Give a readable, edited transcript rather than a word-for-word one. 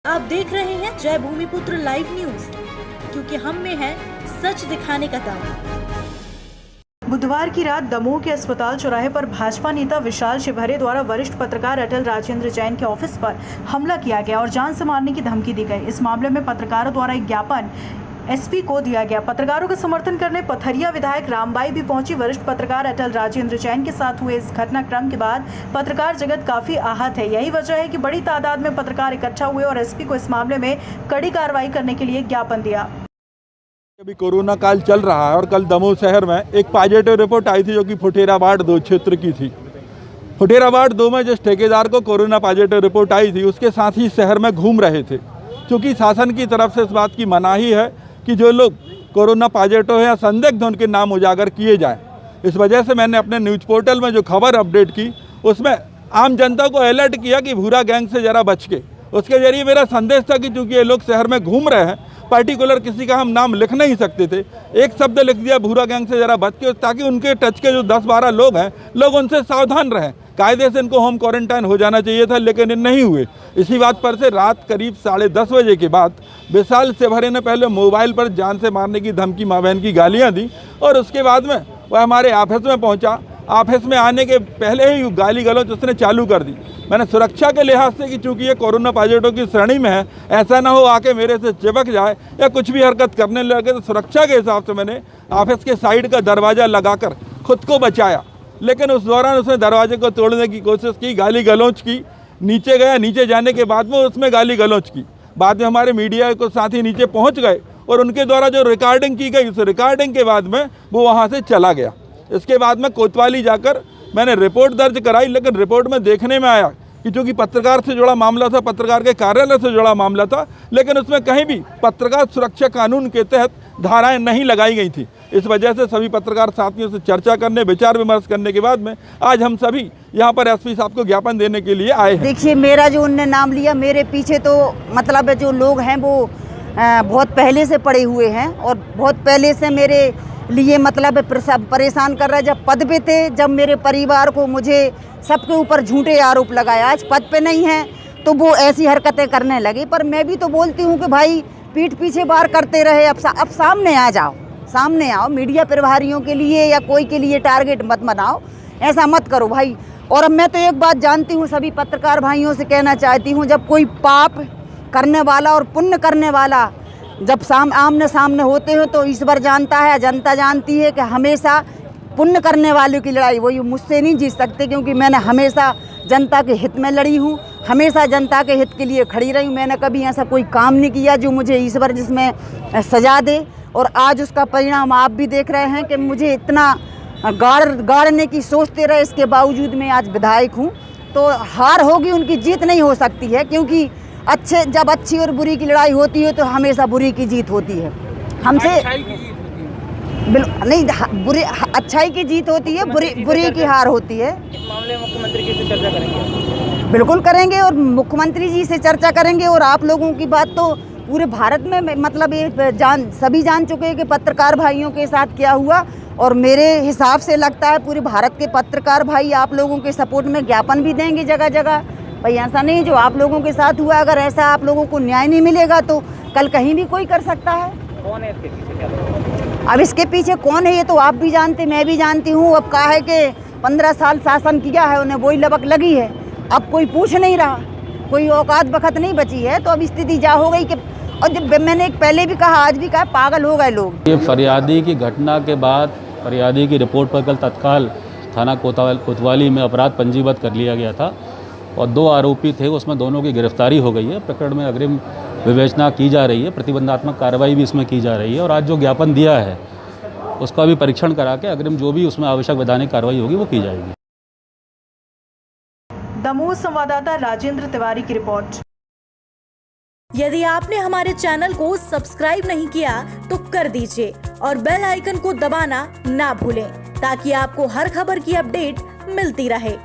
आप देख रहे हैं जय भूमिपुत्र लाइव न्यूज, क्योंकि हम में है सच दिखाने का दम। बुधवार की रात दमोह के अस्पताल चौराहे पर भाजपा नेता विशाल शिवहरे द्वारा वरिष्ठ पत्रकार अटल राजेंद्र जैन के ऑफिस पर हमला किया गया और जान से मारने की धमकी दी गई। इस मामले में पत्रकारों द्वारा एक ज्ञापन एसपी को दिया गया। पत्रकारों का समर्थन करने पथरिया विधायक रामबाई भी पहुंची। वरिष्ठ पत्रकार अटल राजेंद्र जैन के साथ हुए इस घटनाक्रम के बाद पत्रकार जगत काफी आहत है। यही वजह है कि बड़ी तादाद में पत्रकार इकट्ठा हुए और एसपी को इस मामले में कड़ी कार्रवाई करने के लिए ज्ञापन दिया। अभी कोरोना काल चल रहा है और कल दमोह शहर में एक पॉजिटिव रिपोर्ट आई थी जो कि फुटेरा वार्ड 2 क्षेत्र की थी। फुटेरा वार्ड 2 में जिस ठेकेदार को कोरोना पॉजिटिव रिपोर्ट आई थी उसके साथ ही शहर में घूम रहे थे। क्योंकि शासन की तरफ से इस बात की मनाही है कि जो लोग कोरोना पॉजिटिव है या संदिग्ध उनके नाम उजागर किए जाएं। इस वजह से मैंने अपने न्यूज़ पोर्टल में जो खबर अपडेट की उसमें आम जनता को अलर्ट किया कि भूरा गैंग से ज़रा बच के। उसके जरिए मेरा संदेश था कि चूँकि ये लोग शहर में घूम रहे हैं, पर्टिकुलर किसी का हम नाम लिख नहीं सकते थे, एक शब्द लिख दिया भूरा गैंग से ज़रा बच के, ताकि उनके टच के जो 10-12 लोग हैं लोग उनसे सावधान रहें। कायदे से इनको होम क्वारंटाइन हो जाना चाहिए था, लेकिन ये नहीं हुए। इसी बात पर से रात करीब 10:30 बजे के बाद विशाल शिवहरे ने पहले मोबाइल पर जान से मारने की धमकी, माँ बहन की गालियाँ दी और उसके बाद में वह हमारे ऑफिस में पहुँचा। ऑफिस में आने के पहले ही गाली गलौज उसने चालू कर दी। मैंने सुरक्षा के लिहाज से कि चूँकि ये कोरोना पॉजिटिव की श्रेणी में है, ऐसा ना हो आके मेरे से चिपक जाए या कुछ भी हरकत करने लगे, तो सुरक्षा के हिसाब से मैंने ऑफिस के साइड का दरवाज़ा लगाकर खुद को बचाया। लेकिन उस दौरान उसने दरवाजे को तोड़ने की कोशिश की, गाली गलौज की, नीचे गया। नीचे जाने के बाद में उसमें गाली गलौज की। बाद में हमारे मीडिया को साथी नीचे पहुँच गए और उनके द्वारा जो रिकॉर्डिंग की गई उस रिकॉर्डिंग के बाद में वो वहाँ से चला गया। इसके बाद में कोतवाली जाकर मैंने रिपोर्ट दर्ज कराई, लेकिन रिपोर्ट में देखने में आया कि चूँकि पत्रकार से जुड़ा मामला था, पत्रकार के कार्यालय से जुड़ा मामला था, लेकिन उसमें कहीं भी पत्रकार सुरक्षा कानून के तहत धाराएं नहीं लगाई गई थी। इस वजह से सभी पत्रकार साथियों से चर्चा करने, विचार विमर्श करने के बाद में आज हम सभी यहाँ पर एसपी साहब को ज्ञापन देने के लिए आए हैं। देखिए, मेरा जो उनने नाम लिया, मेरे पीछे तो मतलब जो लोग हैं वो बहुत पहले से पड़े हुए हैं और बहुत पहले से मेरे लिए मतलब परेशान कर रहा है। जब पद पे थे, जब मेरे परिवार को, मुझे सबके ऊपर झूठे आरोप लगाए। आज पद पे नहीं है तो वो ऐसी हरकतें करने लगे। पर मैं भी तो बोलती हूँ कि भाई पीठ पीछे बार करते रहे, अब सामने आ जाओ, सामने आओ। मीडिया प्रभारियों के लिए या कोई के लिए टारगेट मत बनाओ, ऐसा मत करो भाई। और अब मैं तो एक बात जानती हूँ, सभी पत्रकार भाइयों से कहना चाहती हूँ, जब कोई पाप करने वाला और पुण्य करने वाला जब आमने सामने होते हैं तो ईश्वर जानता है, जनता जानती है कि हमेशा पुण्य करने वालों की लड़ाई वो मुझसे नहीं जीत सकते, क्योंकि मैंने हमेशा जनता के हित में लड़ी हूँ, हमेशा जनता के हित के लिए खड़ी रही हूँ। मैंने कभी ऐसा कोई काम नहीं किया जो मुझे ईश्वर जिसमें सजा दे। और आज उसका परिणाम आप भी देख रहे हैं कि मुझे इतना गाड़ने की सोचते रहे, इसके बावजूद मैं आज विधायक हूँ। तो हार होगी, उनकी जीत नहीं हो सकती है, क्योंकि जब अच्छी और बुरी की लड़ाई होती है तो हमेशा बुरी की जीत होती है। हमसे बिल्कुल नहीं, बुरी अच्छाई की जीत होती है, बुरी की हार होती है। इस मामले में मुख्यमंत्री जी से चर्चा करेंगे? बिल्कुल करेंगे और मुख्यमंत्री जी से चर्चा करेंगे। और आप लोगों की बात तो पूरे भारत में मतलब ये सभी जान चुके हैं कि पत्रकार भाइयों के साथ क्या हुआ। और मेरे हिसाब से लगता है पूरे भारत के पत्रकार भाई आप लोगों के सपोर्ट में ज्ञापन भी देंगे जगह जगह। भाई ऐसा नहीं जो आप लोगों के साथ हुआ, अगर ऐसा आप लोगों को न्याय नहीं मिलेगा तो कल कहीं भी कोई कर सकता है। कौन है इसके पीछे, क्या लगता है? अब इसके पीछे कौन है ये तो आप भी जानते, मैं भी जानती हूँ। अब कहा है कि 15 साल शासन किया है, उन्हें वही लबक लगी है। अब कोई पूछ नहीं रहा, कोई औकात बखत नहीं बची है। तो अब स्थिति जा हो गई कि, और जब मैंने पहले भी कहा, आज भी कहा, पागल हो गए लोग। ये फरियादी की घटना के बाद फरियादी की रिपोर्ट पर कल तत्काल थाना कोतवाली में अपराध पंजीबद्ध कर लिया गया था और 2 आरोपी थे, उसमें दोनों की गिरफ्तारी हो गई है। प्रकरण में अग्रिम विवेचना की जा रही है, प्रतिबंधात्मक कार्रवाई भी इसमें की जा रही है और आज जो ज्ञापन दिया है उसका भी परीक्षण करा के अग्रिम जो भी उसमें आवश्यक वैधानिक कार्रवाई होगी वो की जाएगी। दमोह संवाददाता राजेंद्र तिवारी की रिपोर्ट। यदि आपने हमारे चैनल को सब्सक्राइब नहीं किया तो कर दीजिए और बेल आइकन को दबाना ना भूलें, ताकि आपको हर खबर की अपडेट मिलती रहे।